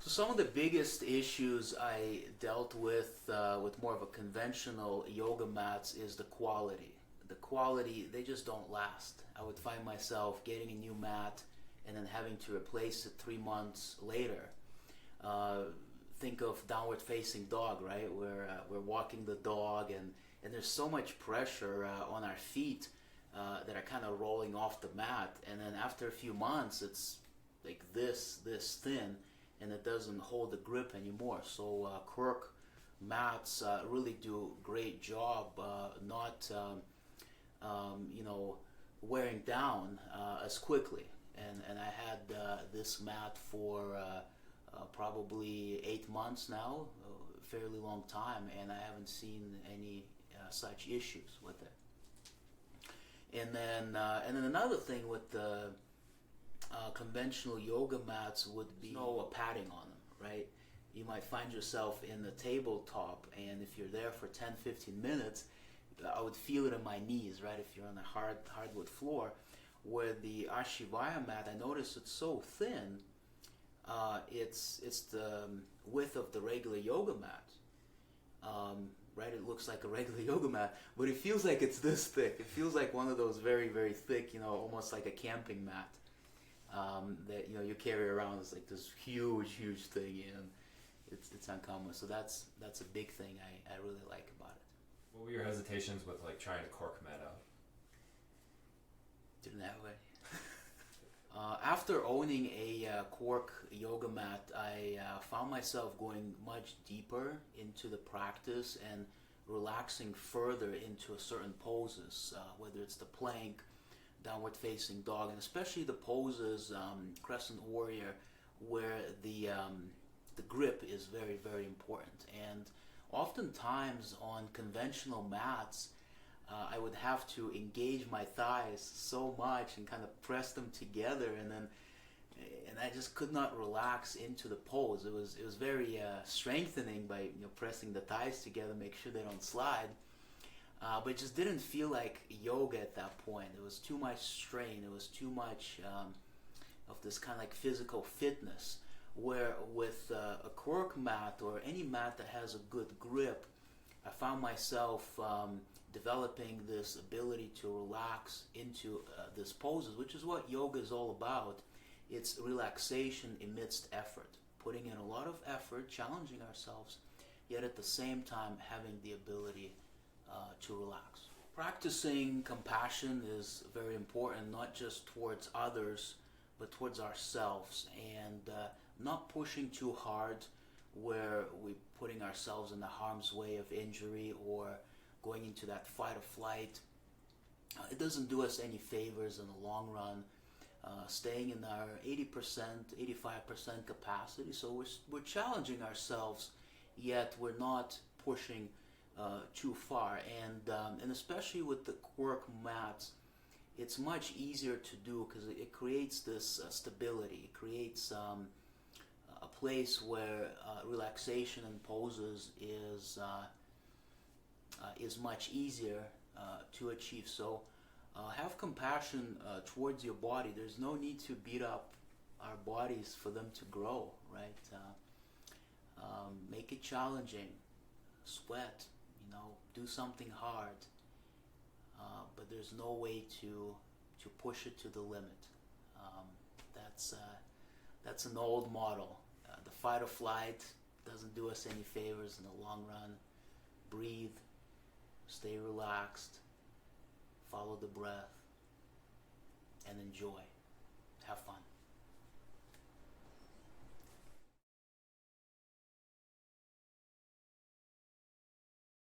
So some of the biggest issues I dealt with more of a conventional yoga mats is the quality. The quality, they just don't last. I would find myself getting a new mat and then having to replace it 3 months later. Uh, think of downward facing dog, right? Where we're walking the dog and there's so much pressure on our feet that are kind of rolling off the mat. And then after a few months, it's like this thin, and it doesn't hold the grip anymore. So Cork mats really do a great job not wearing down as quickly. And I had this mat for probably 8 months now, a fairly long time, and I haven't seen any such issues with it. And then another thing with the conventional yoga mats would be no padding on them, right? You might find yourself in the tabletop, and if you're there for 10-15 minutes, I would feel it in my knees, right? If you're on a hardwood floor, where the Asivana mat, I notice it's so thin. It's the width of the regular yoga mat, right? It looks like a regular yoga mat, but it feels like it's this thick. It feels like one of those very, very thick, almost like a camping mat that you carry around. It's like this huge thing, and it's uncommon. So that's a big thing I really like about it. What were your hesitations with like trying to cork mat out? Didn't have any. After owning a cork yoga mat, I found myself going much deeper into the practice and relaxing further into certain poses, whether it's the plank, downward facing dog, and especially the poses, crescent warrior, where the grip is very, very important. And oftentimes on conventional mats, I would have to engage my thighs so much and kind of press them together, and I just could not relax into the pose. It was very strengthening by pressing the thighs together, make sure they don't slide. But it just didn't feel like yoga at that point. It was too much strain. It was too much of this kind of like physical fitness. Where with a cork mat or any mat that has a good grip, I found myself developing this ability to relax into this poses, which is what yoga is all about. It's relaxation amidst effort, putting in a lot of effort, challenging ourselves, yet at the same time having the ability to relax. Practicing compassion is very important, not just towards others, but towards ourselves, and not pushing too hard where we're putting ourselves in the harm's way of injury or going into that fight or flight. It doesn't do us any favors in the long run. Staying in our 80%, 85% capacity. So we're challenging ourselves, yet we're not pushing too far. And especially with the cork mats, it's much easier to do because it creates this stability. It creates a place where relaxation and poses is much easier to achieve. So have compassion towards your body. There's no need to beat up our bodies for them to grow, right? Make it challenging, sweat, do something hard, but there's no way to push it to the limit. That's an old model. The fight or flight doesn't do us any favors in the long run. Breathe, stay relaxed, follow the breath, and enjoy. Have fun.